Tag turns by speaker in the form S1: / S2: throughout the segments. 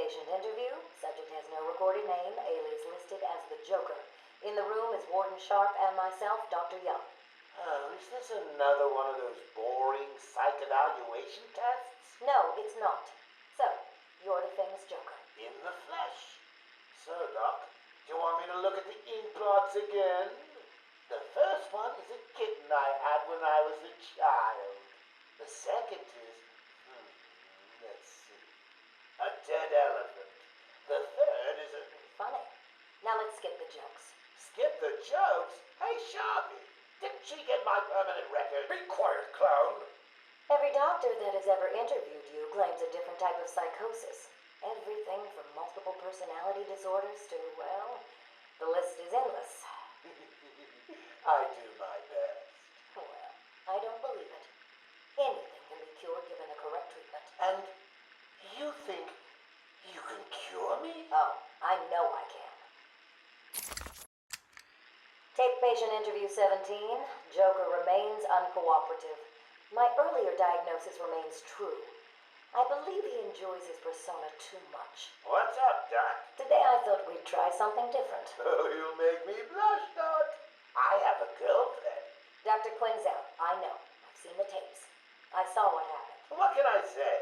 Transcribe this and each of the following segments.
S1: patient interview. Subject has no recorded name. Alias listed as the Joker. In the room is Warden Sharp and myself, Dr. Young.
S2: Oh, is this another one of those boring psych evaluation tests?
S1: No, it's not. So, you're the famous Joker.
S2: In the flesh. So, Doc, do you want me to look at the ink blots again? The first one is a kitten I had when I was a child. The second is, let's see, a dead elephant. The third is a...
S1: Funny. Now let's skip the jokes.
S2: Skip the jokes? Hey, Sharpie, didn't she get my permanent record?
S3: Be quiet, clown.
S1: Every doctor that has ever interviewed you claims a different type of psychosis. Everything from multiple personality disorders to, well, the list is endless.
S2: I do my best.
S1: Well, I don't believe it. Anything can be cured given a correct treatment.
S2: And you think you can cure me?
S1: Oh, I know I can. Tape patient interview 17. Joker remains uncooperative. My earlier diagnosis remains true. I believe he enjoys his persona too much.
S2: What's up, Doc?
S1: Today I thought we'd try something different.
S2: Oh, you make me blush, Doc. I have a girlfriend.
S1: Dr. Quinzel, I know. I've seen the tapes. I saw what happened.
S2: What can I say?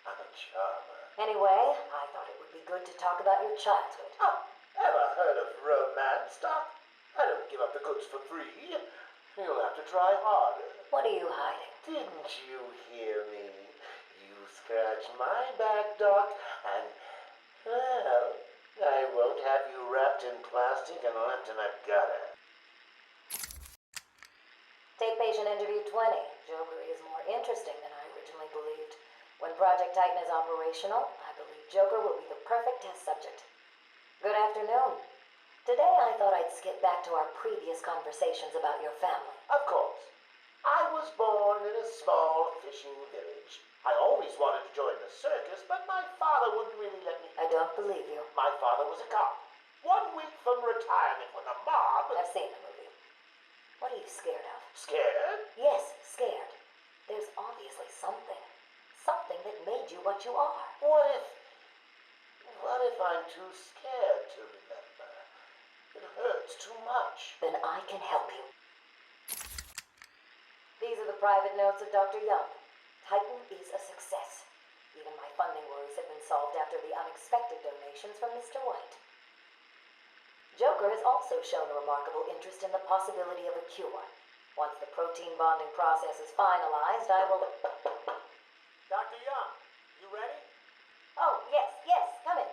S2: I'm a charmer.
S1: Anyway, I thought it would be good to talk about your childhood.
S2: Oh, ever heard of romance, Doc? I don't give up the goods for free. You'll have to try harder.
S1: What are you hiding?
S2: Didn't you hear me? You scratch my back, Doc, and, well, I won't have you wrapped in plastic and left in a gutter.
S1: Tape patient interview 20. Joker is more interesting than I originally believed. When Project Titan is operational, I believe Joker will be the perfect test subject. Good afternoon. Today I thought I'd skip back to our previous conversations about your family.
S2: Of course. I was born in a small fishing village. I always wanted to join the circus, but my father wouldn't really let me.
S1: I don't believe you.
S2: My father was a cop. 1 week from retirement when the mob...
S1: I've seen the movie. What are you scared of?
S2: Scared?
S1: Yes, scared. There's obviously something. Something that made you what you are.
S2: What if I'm too scared to remember? It hurts too much.
S1: Then I can help you. These are the private notes of Dr. Young. Titan is a success. Even my funding worries have been solved after the unexpected donations from Mr. White. Joker has also shown a remarkable interest in the possibility of a cure. Once the protein bonding process is finalized, I will...
S2: Dr. Young, you ready?
S1: Oh, yes, come in.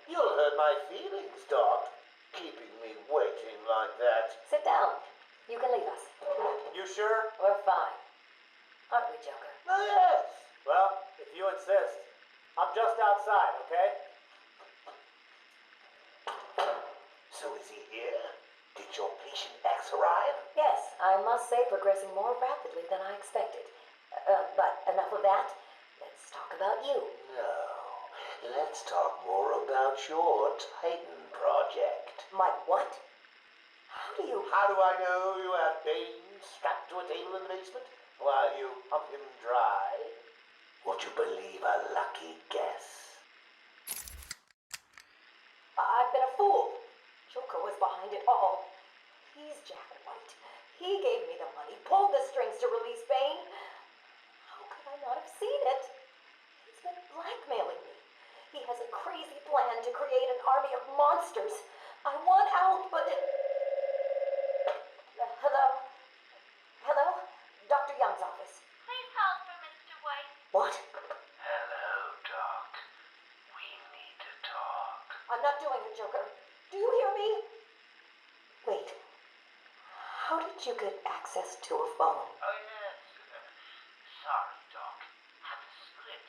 S2: You'll hurt my feelings, Doc, keeping me waiting like that.
S1: Sit down. You can leave us.
S3: You sure?
S1: We're fine. Aren't we, Joker?
S2: Oh, yes.
S3: Well, if you insist. I'm just outside, okay?
S2: So is he here? Did your patient X arrive?
S1: Yes, I must say progressing more rapidly than I expected. But enough of that. Let's talk about you.
S2: No. Let's talk more about your Titan project.
S1: My what? How do
S2: I know you have Bane strapped to a table in the basement while you pump him dry? Would you believe a lucky guess?
S1: I've been a fool. Joker was behind it all. He's Jack White. He gave me the money, pulled the strings to release Bane. How could I not have seen it? He's been blackmailing me. He has a crazy plan to create an army of monsters. I want out, but... Hello? Dr. Young's office.
S4: Please hold for Mr. White.
S1: What?
S2: Hello, Doc. We need to talk.
S1: I'm not doing it, Joker. Do you hear me? Wait. How did you get access to a phone?
S2: Oh, yes. Sorry, Doc. Had to split.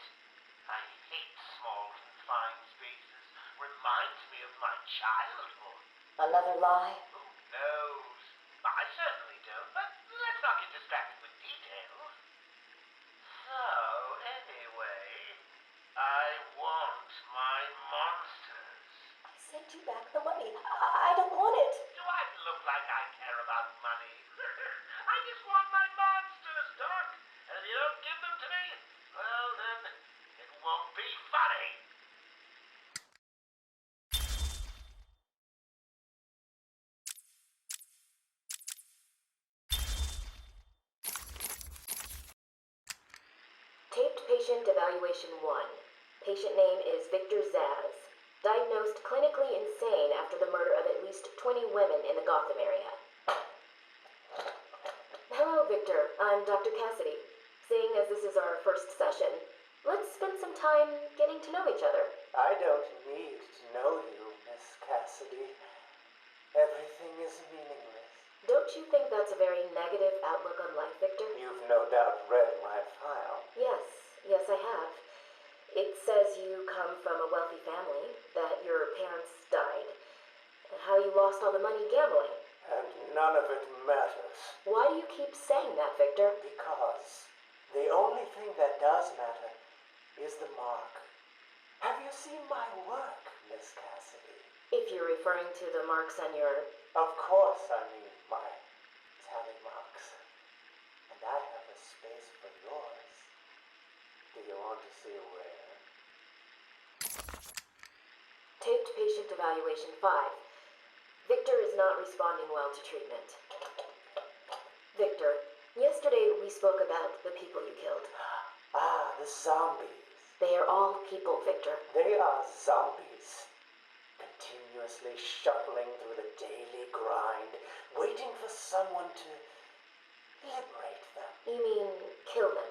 S2: I hate small, confined spaces. Reminds me of my childhood.
S1: Another lie?
S2: Who knows? I certainly don't, but let's not get distracted with details. So, anyway, I want my monsters.
S1: I sent you back the money. I don't want it.
S2: Do I look like I care about money? I just want my monsters, Doc. And if you don't give them to me, well then,
S1: Patient Evaluation 1. Patient name is Victor Zazz. Diagnosed clinically insane after the murder of at least 20 women in the Gotham area. Hello, Victor. I'm Dr. Cassidy. Seeing as this is our first session, let's spend some time getting to know each other.
S2: I don't need to know you, Miss Cassidy. Everything is meaningless.
S1: Don't you think that's a very negative outlook on life, Victor?
S2: You've no doubt read my file.
S1: Yes, I have. It says you come from a wealthy family, that your parents died, how you lost all the money gambling.
S2: And none of it matters.
S1: Why do you keep saying that, Victor?
S2: Because the only thing that does matter is the mark. Have you seen my work, Miss Cassidy?
S1: If you're referring to the marks on your...
S2: Of course I mean my tally marks. And I have a space for yours. Do you want to see where?
S1: Taped Patient Evaluation 5. Victor is not responding well to treatment. Victor, yesterday we spoke about the people you killed.
S2: Ah, the zombies.
S1: They are all people, Victor.
S2: They are zombies. Continuously shuffling through the daily grind, waiting for someone to liberate them.
S1: You mean kill them?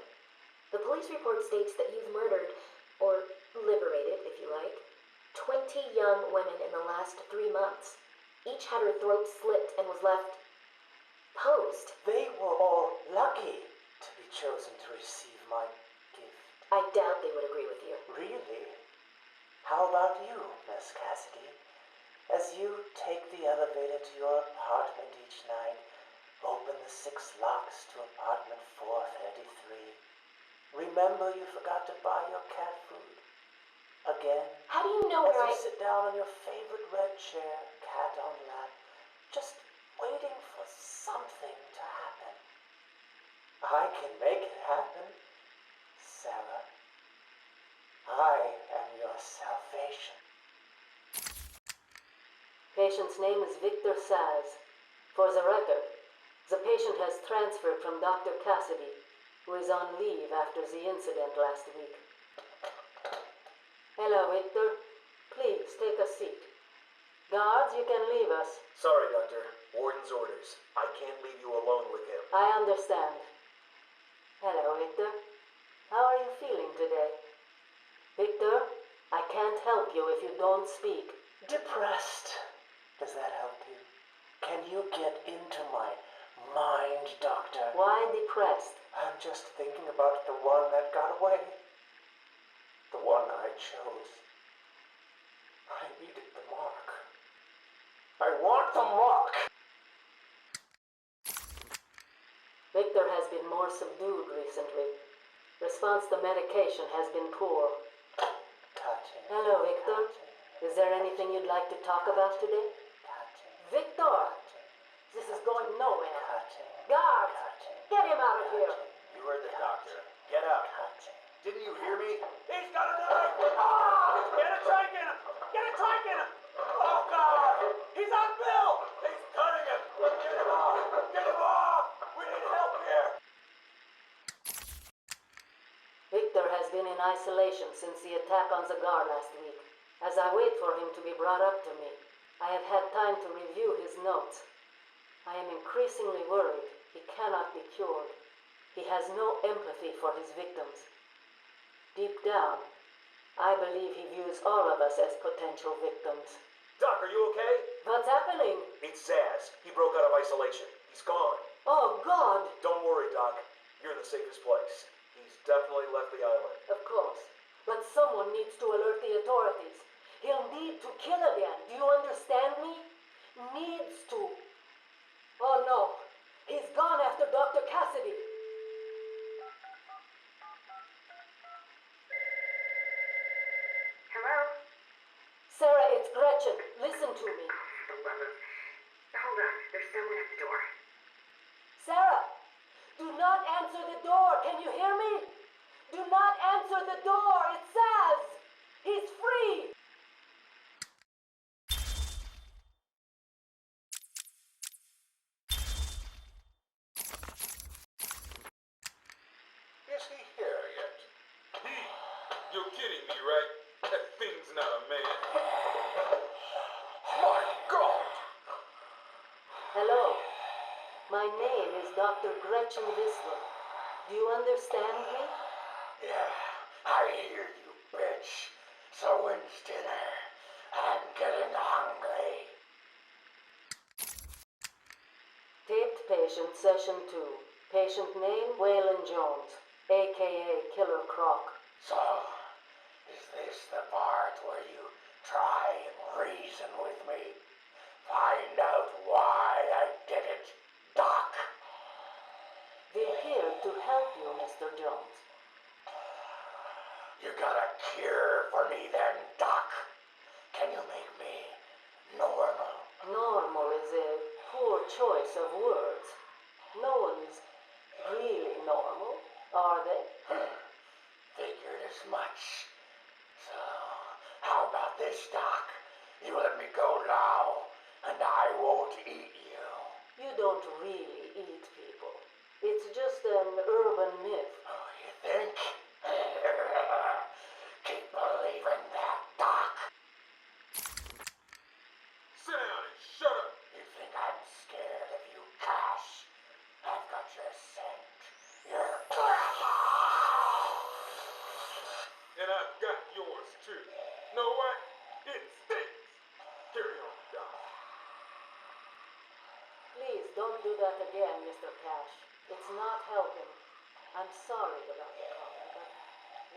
S1: The police report states that you've murdered, or liberated if you like, 20 young women in the last 3 months. Each had her throat slit and was left posed.
S2: They were all lucky to be chosen to receive my gift.
S1: I doubt they would agree with you.
S2: Really? How about you, Miss Cassidy? As you take the elevator to your apartment each night, open the 6 locks to apartment 433. Remember you forgot to buy your cat food. Again.
S1: How do you know
S2: as
S1: where
S2: you sit down on your favorite red chair, cat on lap, just waiting for something to happen. I can make it happen, Sarah. I am your salvation.
S5: Patient's name is Victor Zazz. For the record, the patient has transferred from Dr. Cassidy, who is on leave after the incident last week. Hello, Victor. Please take a seat. Guards, you can leave us.
S6: Sorry, Doctor. Warden's orders. I can't leave you alone with him.
S5: I understand. Hello, Victor. How are you feeling today? Victor, I can't help you if you don't speak.
S2: Depressed. Does that help you? Can you get into my mind, Doctor?
S5: Why depressed?
S2: I'm just thinking about the one that got away. The one I chose. I needed the mark. I want the mark!
S5: Victor has been more subdued recently. Response to medication has been poor.
S2: Cutting.
S5: Hello, Victor.
S2: Cutting.
S5: Is there anything you'd like to talk about today?
S2: Cutting.
S5: Victor!
S2: Cutting.
S5: This is going nowhere.
S2: Cutting.
S5: Guards!
S2: Cutting.
S5: Get him out of here!
S6: You heard the doctor. Get out.
S2: Cutting.
S6: Didn't you hear me? He's got a knife! Ah! Get a trike in him! Get a trike in him! Oh, God! He's on Bill! He's cutting him! Get him off! Get him off! We need help here!
S5: Victor has been in isolation since the attack on Zagar last week. As I wait for him to be brought up to me, I have had time to review his notes. I am increasingly worried he cannot be cured. He has no empathy for his victims. Deep down, I believe he views all of us as potential victims.
S6: Doc, are you okay?
S5: What's happening?
S6: It's Zazz. He broke out of isolation. He's gone.
S5: Oh, God!
S6: Don't worry, Doc. You're in the safest place. He's definitely left the island.
S5: Of course. But someone needs to alert the authorities. He'll need to kill again. Do you understand me? Needs to. Oh, no. He's gone after Dr. Cassidy.
S7: Hello?
S5: Sarah, it's Gretchen. Listen to me.
S7: For the love of... Hold on. There's someone at the door.
S5: Sarah, do not answer the door. Can you hear me? Do not answer the door. It's Zazz. He's free.
S2: Is he here yet?
S6: right? That thing's not a man. My God!
S5: Hello. My name is Dr. Gretchen Whistler. Do you understand me?
S2: Yeah, I hear you, bitch. So when's dinner? I'm getting hungry.
S5: Taped patient session 2. Patient name Waylon Jones, a.k.a. Killer Croc.
S2: So, is this the part where you try and reason with me? Find out why I did it, Doc.
S5: We're here to help you, Mr. Jones.
S2: You got a cure for me then, Doc? Can you make me normal?
S5: Normal is a poor choice of words. No one is really normal, are they?
S2: Figured as much. So, how about this, Doc? You let me go now, and I won't eat you.
S5: You don't really eat people. It's just an urban myth.
S2: Oh, you think? Keep believing that, Doc.
S6: Sit down and shut up.
S2: You think I'm scared of you, Cash? I've got your scent. You're...
S6: And I've got yours too. Know what? It stinks. Carry on, Doc.
S5: Please don't do that again, Mr. Cash. It's not helping. I'm sorry about the coffee, but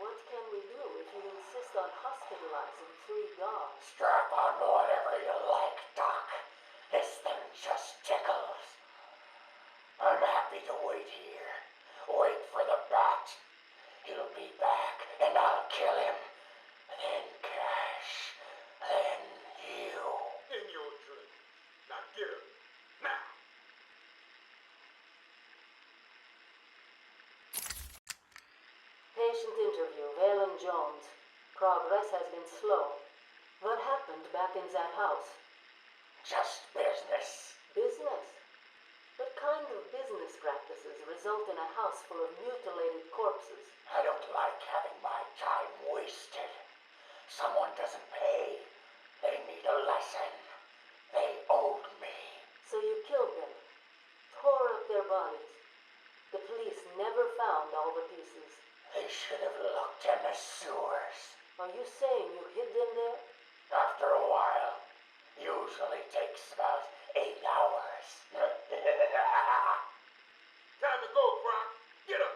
S5: what can we do if you insist on hospitalizing 3 guards?
S2: Strap on whatever you like, Doc. This thing just tickles. I'm happy to wait here. Wait for the bat. He'll be back, and I'll kill him. Then Cash. Then you.
S6: In your dream. Now get up. Now.
S5: Patient interview, Waylon Jones. Progress has been slow. What happened back in that house?
S2: Just business.
S5: Business? What kind of business practices result in a house full of mutilated corpses?
S2: I don't like having my time wasted. Someone doesn't pay. They need a lesson. They owed me.
S5: So you killed them, tore up their bodies. The police never found all the pieces.
S2: They should have looked in the sewers.
S5: Are you saying you hid them there?
S2: After a while. Usually takes about 8 hours.
S6: Time to go, Croc. Get up.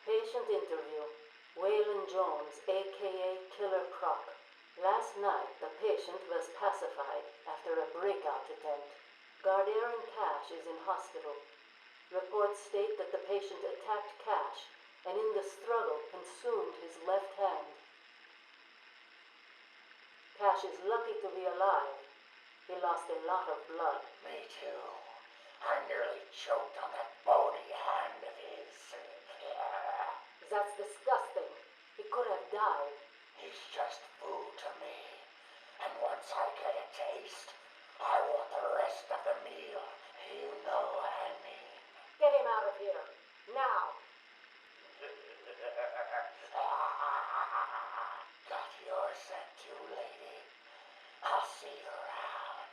S5: Patient interview. Waylon Jones, a.k.a. Killer Croc. Last night, the patient was pacified after a breakout attempt. Aaron Cash is in hospital. Reports state that the patient attacked Cash and in the struggle consumed his left hand. Cash is lucky to be alive. He lost a lot of blood.
S2: Me too. I nearly choked on that bony hand of his.
S5: That's disgusting. He could have died.
S2: He's just food to me. And once I get a taste, I want the rest of the meal. You know what I mean.
S5: Get him out of here. Now.
S2: Got your scent too, lady. I'll see you around.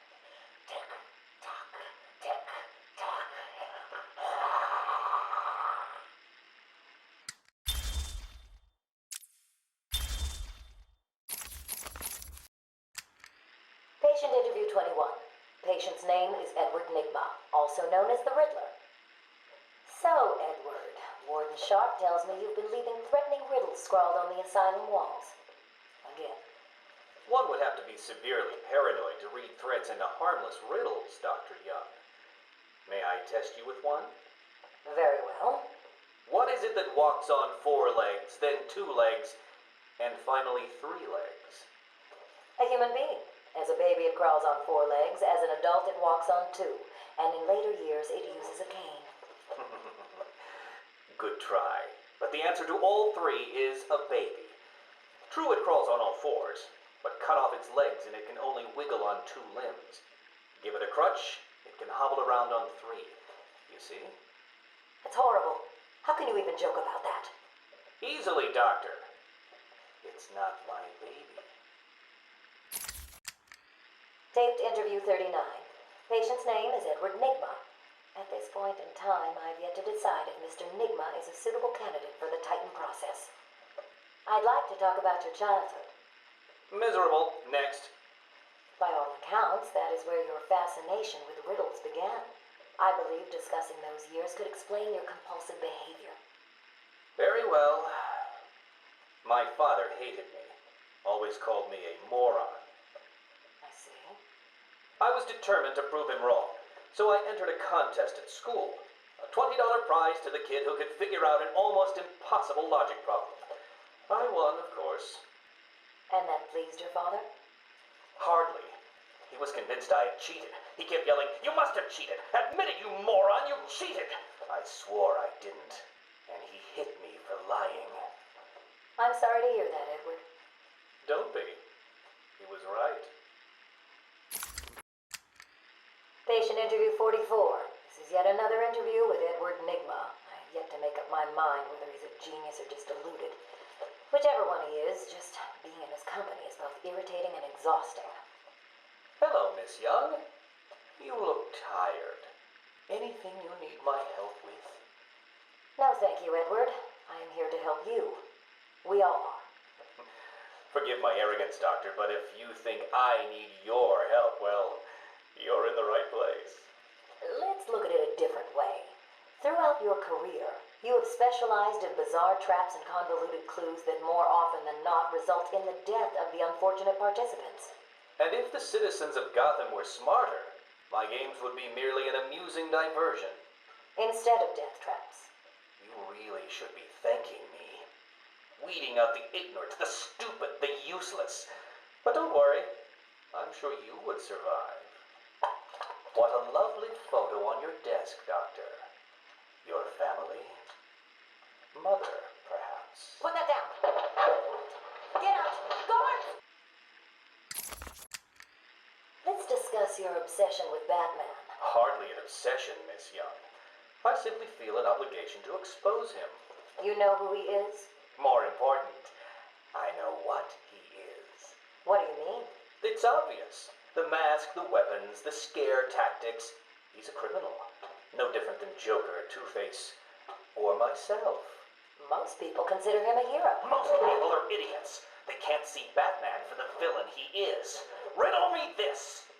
S2: Tick tock, tick tock.
S1: Patient interview 21. Patient's name is Edward Nigma, also known as the Riddler. So, Edward, Warden Sharp tells me you've been leaving threatening riddles scrawled on the asylum walls. Again.
S8: One would have to be severely paranoid to read threats into harmless riddles, Dr. Young. May I test you with one?
S1: Very well.
S8: What is it that walks on 4 legs, then 2 legs, and finally 3 legs?
S1: A human being. As a baby, it crawls on 4 legs. As an adult, it walks on 2. And in later years, it uses a cane.
S8: Good try. But the answer to all 3 is a baby. True, it crawls on all 4s, but cut off its legs and it can only wiggle on 2 limbs. Give it a crutch, it can hobble around on 3. You see?
S1: That's horrible. How can you even joke about that?
S8: Easily, Doctor. It's not my baby.
S1: Taped interview 39. Patient's name is Edward Nigma. At this point in time, I've yet to decide if Mr. Nigma is a suitable candidate for the Titan process. I'd like to talk about your childhood.
S8: Miserable. Next.
S1: By all accounts, that is where your fascination with riddles began. I believe discussing those years could explain your compulsive behavior.
S8: Very well. My father hated me. Always called me a moron.
S1: I see.
S8: I was determined to prove him wrong, so I entered a contest at school. A $20 prize to the kid who could figure out an almost impossible logic problem. I won, of course.
S1: And that pleased your father?
S8: Hardly. He was convinced I had cheated. He kept yelling, "You must have cheated! Admit it, you moron! You cheated!" I swore I didn't, and he hit me for lying.
S1: I'm sorry to hear that, Edward.
S8: Don't be. He was right.
S1: Patient interview 44. This is yet another interview with Edward Nigma. I have yet to make up my mind whether he's a genius or just deluded. Whichever one he is, just being in his company is both irritating and exhausting.
S8: Hello, Miss Young. You look tired. Anything you need my help with?
S1: No, thank you, Edward. I am here to help you. We all are.
S8: Forgive my arrogance, Doctor, but if you think I need your help, well, you're in the right place.
S1: Let's look at it a different way. Throughout your career, you have specialized in bizarre traps and convoluted clues that more often than not result in the death of the unfortunate participants.
S8: And if the citizens of Gotham were smarter, my games would be merely an amusing diversion.
S1: Instead of death traps.
S8: You really should be thanking me. Weeding out the ignorant, the stupid, the useless. But don't worry, I'm sure you would survive. What a lovely photo on your desk, Doctor. Your family? Mother, perhaps.
S1: Put that down. Get out. Guard! Let's discuss your obsession with Batman.
S8: Hardly an obsession, Miss Young. I simply feel an obligation to expose him.
S1: You know who he is?
S8: More important, I know what he is.
S1: What do you mean?
S8: It's obvious. The mask, the weapons, the scare tactics. He's a criminal. No different than Joker, Two-Face, or myself.
S1: Most people consider him a hero.
S8: Most people are idiots. They can't see Batman for the villain he is. Riddle me this.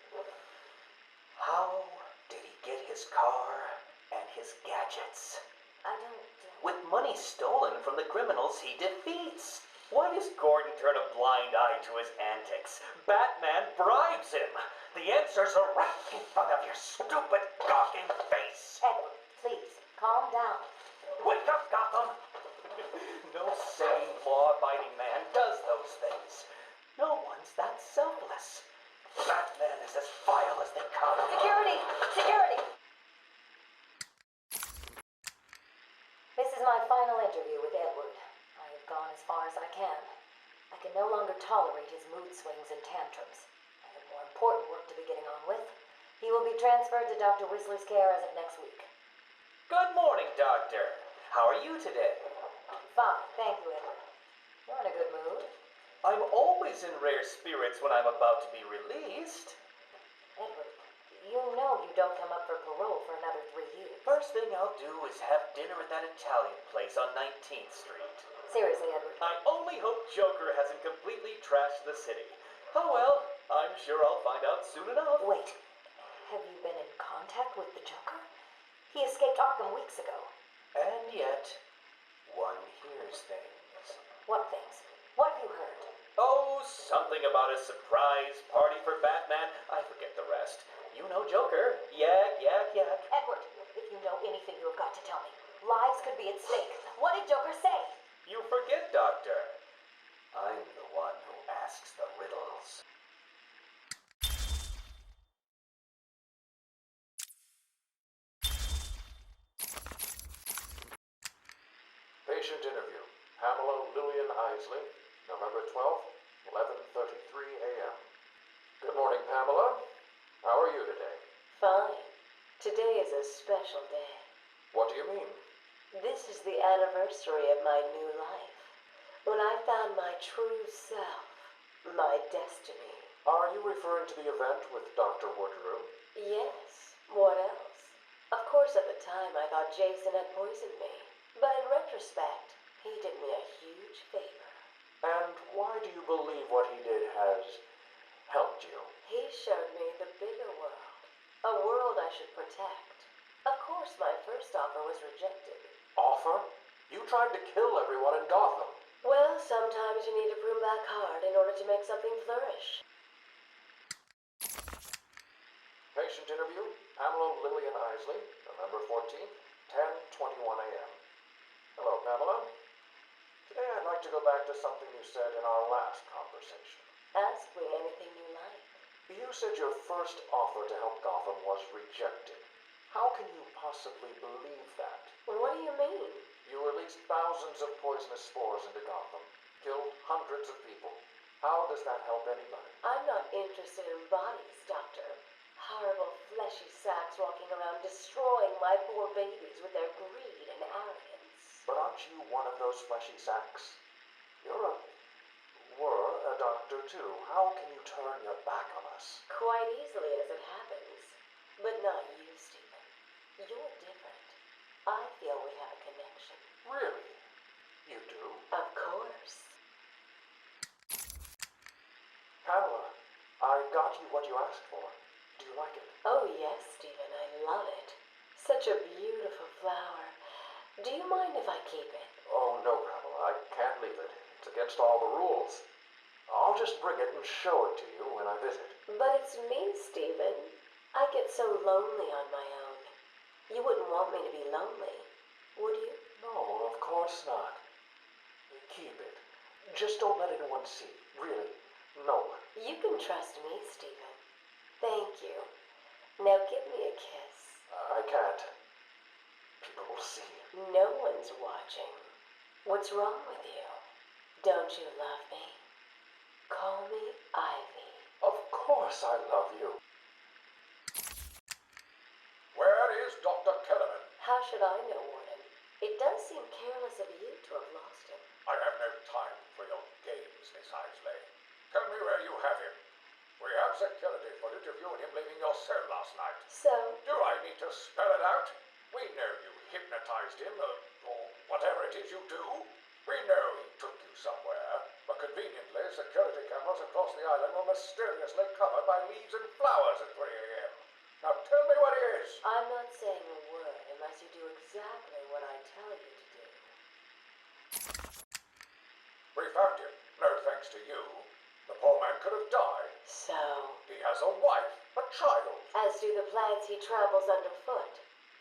S8: How did he get his car and his gadgets?
S1: I don't...
S8: With money stolen from the criminals he defeats. Why does Gordon turn a blind eye to his antics? Batman bribes him. The answers are right in front of your stupid, gawking face.
S1: Edward, please, calm down.
S8: Wake up, Gotham! No sane, law-abiding man does those things. No one's that selfless. Batman is as vile as they come.
S1: Security! Security! This is my final interview with Edward. I have gone as far as I can. I can no longer tolerate his mood swings and tantrums. I have more important work to be getting on with. He will be transferred to Dr. Whistler's care as of next week.
S8: Good morning, Doctor. How are you today?
S1: Fine, thank you, Edward. You're in a good mood.
S8: I'm always in rare spirits when I'm about to be released.
S1: Edward, you know you don't come up for parole for another 3 years.
S8: First thing I'll do is have dinner at that Italian place on 19th Street.
S1: Seriously, Edward.
S8: I only hope Joker hasn't completely trashed the city. Oh well, I'm sure I'll find out soon enough.
S1: Wait, have you been in contact with the Joker? He escaped Arkham weeks ago.
S8: And yet, one hears things.
S1: What things? What have you heard?
S8: Oh, something about a surprise party for Batman. I forget the rest. You know Joker. Yak, yak, yak.
S1: Edward, if you know anything, you have got to tell me. Lives could be at stake. What did Joker say?
S8: You forget, Doctor. I'm the one who asks the riddles.
S9: Patient interview. Pamela Lillian Isley, November 12th, 11:33 a.m. Good morning, Pamela. How are you today?
S5: Fine. Today is a special day.
S9: What do you mean?
S5: This is the anniversary of my new life. When I found my true self, my destiny.
S9: Are you referring to the event with Dr. Woodrow?
S5: Yes, what else? Of course, at the time I thought Jason had poisoned me. But in retrospect, he did me a huge favor.
S9: And why do you believe what he did has helped you?
S5: He showed me the bigger world. A world I should protect. Of course, my first offer was rejected.
S9: Offer? You tried to kill everyone in Gotham.
S5: Well, sometimes you need to prune back hard in order to make something flourish.
S9: Patient interview, Pamela Lillian Isley, November 14th, 10:21 a.m. Hello, Pamela. Today I'd like to go back to something you said in our last conversation.
S5: Ask me anything you like.
S9: You said your first offer to help Gotham was rejected. How can you possibly believe that?
S5: Well, what do you mean?
S9: You released thousands of poisonous spores into Gotham, killed hundreds of people. How does that help anybody?
S5: I'm not interested in bodies, Doctor. Horrible fleshy sacks walking around destroying my poor babies with their greed and arrogance.
S9: But aren't you one of those fleshy sacks? Were a doctor too. How can you turn your back on us?
S5: Quite easily as it happens. But not you, Stephen. You're different. I feel we have a connection.
S9: Really? You do?
S5: Of course.
S9: Pamela, I got you what you asked for. Do you like it?
S5: Oh, yes, Stephen, I love it. Such a beautiful flower. Do you mind if I keep it?
S9: Oh, no, Pamela, I can't leave it. It's against all the rules. I'll just bring it and show it to you when I visit.
S5: But it's me, Stephen. I get so lonely on my own. You wouldn't want me to be lonely, would you?
S9: No, of course not. Keep it. Just don't let anyone see. Really, no one.
S5: You can trust me, Stephen. Thank you. Now give me a kiss.
S9: I can't. People will see.
S5: No one's watching. What's wrong with you? Don't you love me? Call me Ivy.
S9: Of course I love you.
S6: Where is Dr. Kellerman?
S5: How should I know, Warden? It does seem careless of you to have lost him.
S6: I have no time for your games, Miss Isley. Tell me where you have him. We have security footage of you and him leaving your cell last night.
S5: So,
S6: Do I need to spell it out? We know you hypnotized him, or whatever it is you do. We know he took you somewhere, but conveniently, security cameras across the island were mysteriously covered by leaves and flowers at 3 a.m. Now tell me what it is.
S5: I'm not saying a word unless you do exactly what I tell you to do.
S6: We found him, no thanks to you. The poor man could have died.
S5: So,
S6: He has a wife, a child.
S5: as do the plants he tramples underfoot.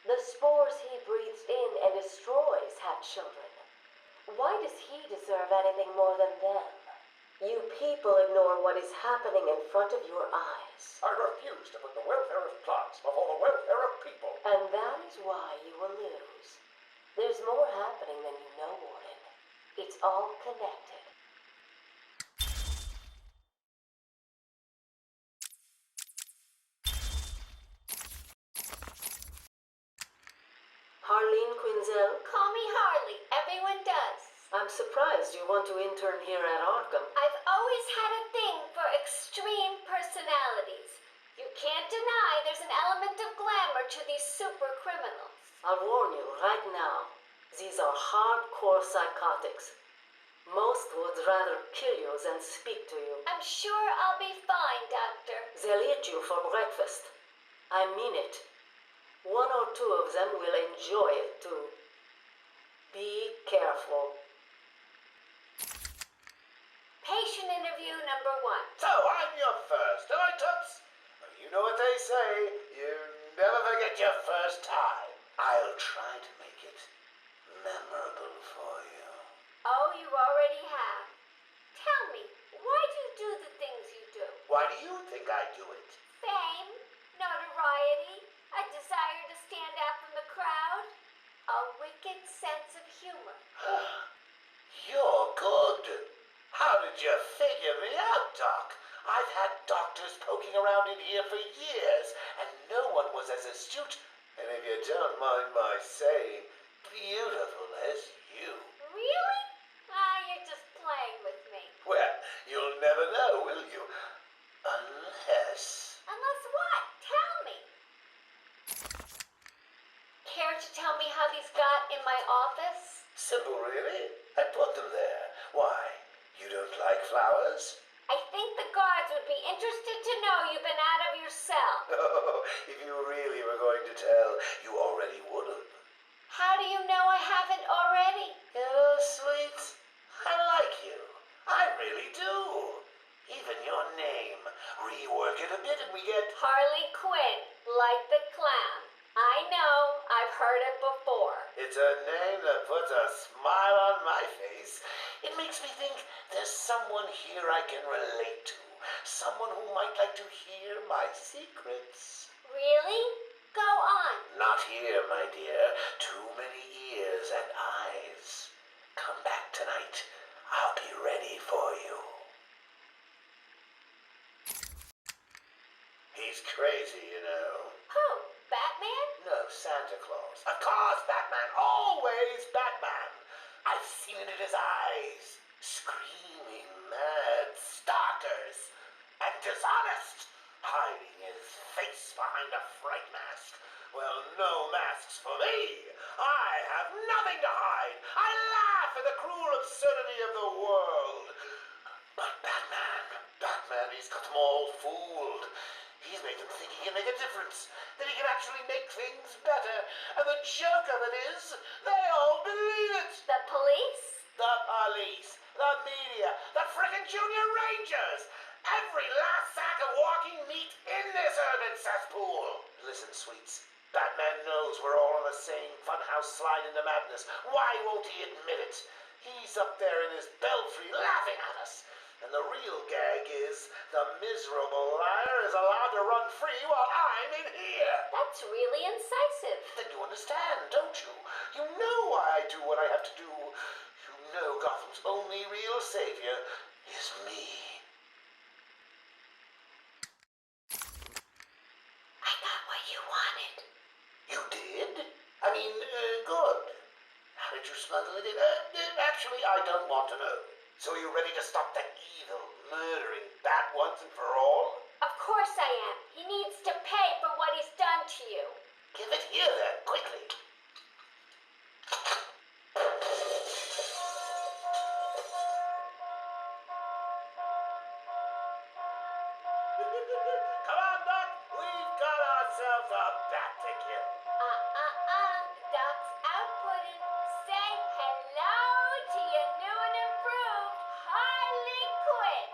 S5: The spores he breathes in and destroys have children. Why does he deserve anything more than them? You people ignore what is happening in front of your eyes.
S6: I refuse to put the welfare of plants before the welfare of people.
S5: And that is why you will lose. There's more happening than you know, Warden. It's all connected. Harleen Quinzel,
S4: Call me Harley. Everyone does.
S5: I'm surprised you want to intern here at Arkham.
S4: I've always had a thing for extreme personalities. You can't deny there's an element of glamour to these super criminals.
S5: I'll warn you right now, these are hardcore psychotics. Most would rather kill you than speak to you.
S4: I'm sure I'll be fine, Doctor.
S5: They'll eat you for breakfast. I mean it. 1 or 2 of them will enjoy it too. Be careful.
S4: Patient interview number 1.
S2: So I'm your first, am I, Toots? You know what they say, you never forget your first time. I'll try to make it memorable for you.
S4: Oh, you already have. Tell me, why do you do the things you do?
S2: Why do you think I do it?
S4: Fame? Notoriety? A desire to stand out from the crowd? A wicked sense of humor?
S2: You're good. How did you figure me out, Doc? I've had doctors poking around in here for years, and no one was as astute, and if you don't mind my saying, beautiful as you.
S4: Really? You're just playing with me.
S2: Well, you'll never know, will you? Unless...
S4: Unless what? Tell me. Care to tell me how these got in my office?
S2: Simple, really. I put them there. Why? You don't like flowers?
S4: I think the guards would be interested to know you've been out of your cell.
S2: Oh, if you really were going to tell, you already would have.
S4: How do you know I haven't already?
S2: You know, sweet, I like you. I really do. Even your name. Rework it a bit and we get...
S4: Harley Quinn, like the clown. I know, I've heard it before.
S2: It's a name that puts a smile on my face. It makes me think there's someone here I can relate to. Someone who might like to hear my secrets.
S4: Really? Go on.
S2: Not here, my dear. Too many ears and eyes. Come back tonight. I'll be ready for you. He's crazy, you know.
S4: Who? Batman?
S2: No, Santa Claus. Of course, Batman. Always Batman. I've seen it in his eyes. Screaming mad stalkers. And dishonest. Hiding his face behind a fright mask. Well, no masks for me. I have nothing to hide. I laugh at the cruel absurdity of the world. But Batman, he's got them all fooled. He's made them think he can make a difference, that he can actually make things better. And the joke of it is, they all believe it.
S4: The police?
S2: The police, the media, the frickin' junior rangers. Every last sack of walking meat in this urban cesspool. Listen, sweets, Batman knows we're all on the same funhouse slide into madness. Why won't he admit it? He's up there in his belfry laughing at us. And the real gag is the miserable liar is allowed to run free while I'm in here.
S4: That's really incisive.
S2: Then you understand, don't you? You know why I do what I have to do. You know Gotham's only real savior is me.
S4: I got what you wanted.
S2: You did? I mean, good. How did you smuggle it in? Actually, I don't want to know. So are you ready to stop that evil, murdering bat once and for all?
S4: Of course I am. He needs to pay for what he's done to you.
S2: Give it here then, quickly. Come on, Doc. We've got ourselves a bat to kill.
S4: Doc's outputting. Say hello to your new and improved Harley Quinn.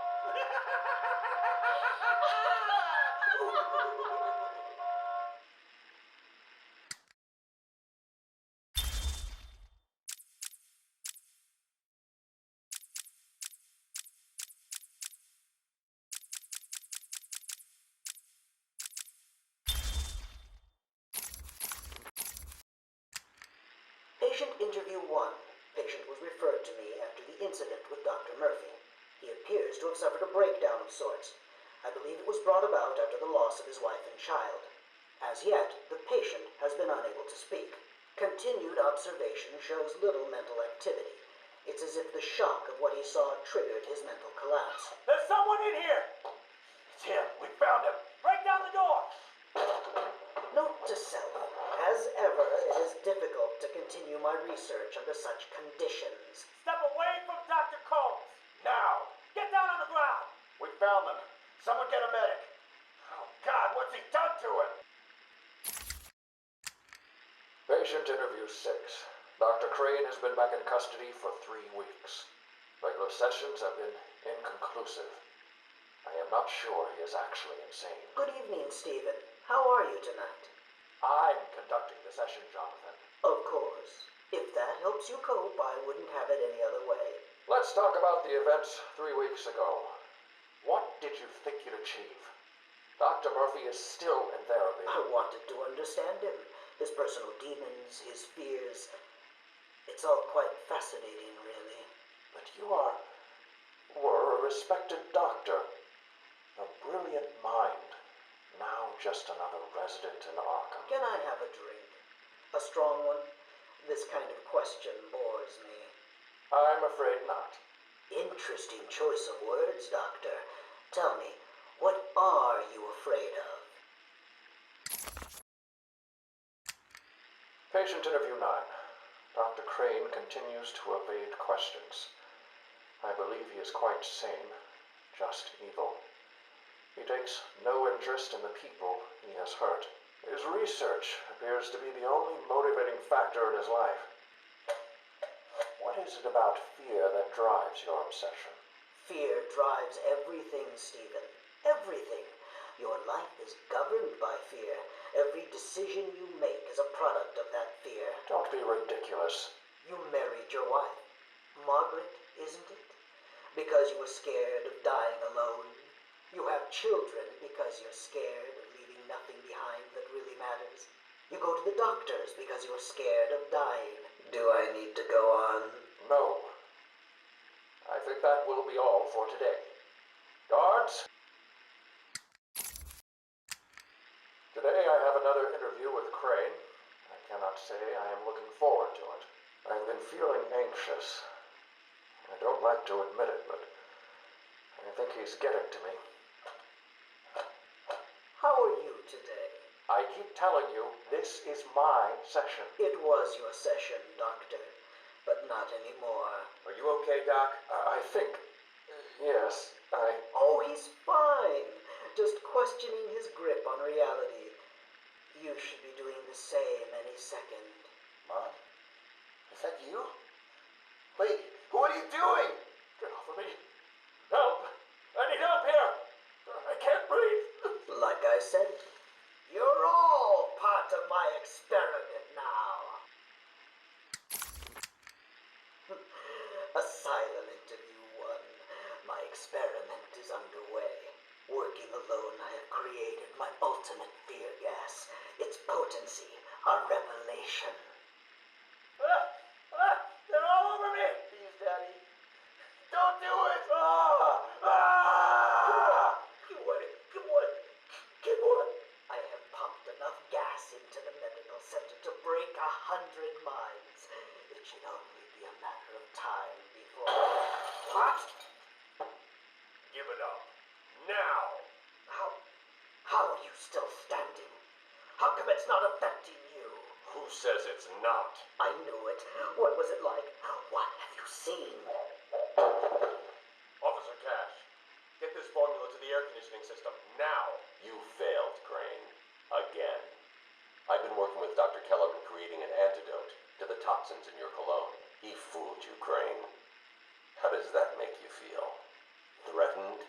S10: Patient Interview One. Patient was referred to me after the incident with Dr. Murphy. He appears to have suffered a breakdown of sorts. I believe it was brought about after the loss of his wife and child. As yet, the patient has been unable to speak. Continued observation shows little mental activity. It's as if the shock of what he saw triggered his mental collapse.
S6: There's someone in here.
S2: It's him. We found him.
S6: Break down the door.
S10: Note to self. As ever, it is difficult to continue my research under such conditions.
S6: Step away from Dr. Combs.
S2: Now.
S6: Get down on the ground.
S2: We found them. Someone get a medic. Oh, God, what's he done to him?
S9: Patient Interview 6. Dr. Crain has been back in custody for 3 weeks. Regular sessions have been inconclusive. I am not sure he is actually insane.
S10: Good evening, Stephen. How are you tonight?
S9: I'm conducting the session, Jonathan.
S10: Of course. If that helps you cope, I wouldn't have it any other way.
S9: Let's talk about the events 3 weeks ago. What did you think you'd achieve? Dr. Murphy is still in therapy.
S10: I wanted to understand him. His personal demons, his fears. It's all quite fascinating, really.
S9: But you were a respected doctor. A brilliant mind. Now just another resident in Arkham.
S10: Can I have a drink? A strong one? This kind of question bores me.
S9: I'm afraid not.
S10: Interesting choice of words, Doctor. Tell me, what are you afraid of?
S9: Patient interview 9. Dr. Crain continues to evade questions. I believe he is quite sane, just evil. He takes no interest in the people he has hurt. His research appears to be the only motivating factor in his life. What is it about fear that drives your obsession?
S10: Fear drives everything, Stephen. Everything. Your life is governed by fear. Every decision you make is a product of that fear.
S9: Don't be ridiculous.
S10: You married your wife, Margaret, isn't it? Because you were scared of dying alone. You have children because you're scared of leaving nothing behind that really matters. You go to the doctors because you're scared of dying. Do I need to go on?
S9: No. I think that will be all for today. Guards? Today I have another interview with Crain. I cannot say I am looking forward to it. I've been feeling anxious. I don't like to admit it, but I think he's getting to me.
S10: How are you today?
S9: I keep telling you, this is my session.
S10: It was your session, Doctor, but not anymore.
S8: Are you okay, Doc?
S9: I think... yes,
S10: Oh, he's fine. Just questioning his grip on reality. You should be doing the same any second.
S2: Mom? Is that you? Wait, what are you doing?
S9: Get off of me. Help! I need help here! I can't breathe!
S10: Like I said, you're all part of my experiment now. Asylum Interview One. My experiment is underway. Working alone, I have created my ultimate fear gas. Its potency, a revelation.
S6: They're all over me!
S2: Please, Daddy. Don't do it!
S10: Give one. I have pumped enough gas into the medical center to break 100 minds. It should only be a matter of time before... What?
S6: Give it up. Now!
S10: How are you still standing? How come it's not affecting you?
S6: Who says it's not?
S10: I knew it. What was it like? What have you seen?
S6: Officer Cash, get this formula to the air conditioning system now. You failed, Crain. Again. I've been working with Dr. Keller in creating an antidote to the toxins in your cologne. He fooled you, Crain. How does that make you feel? Threatened?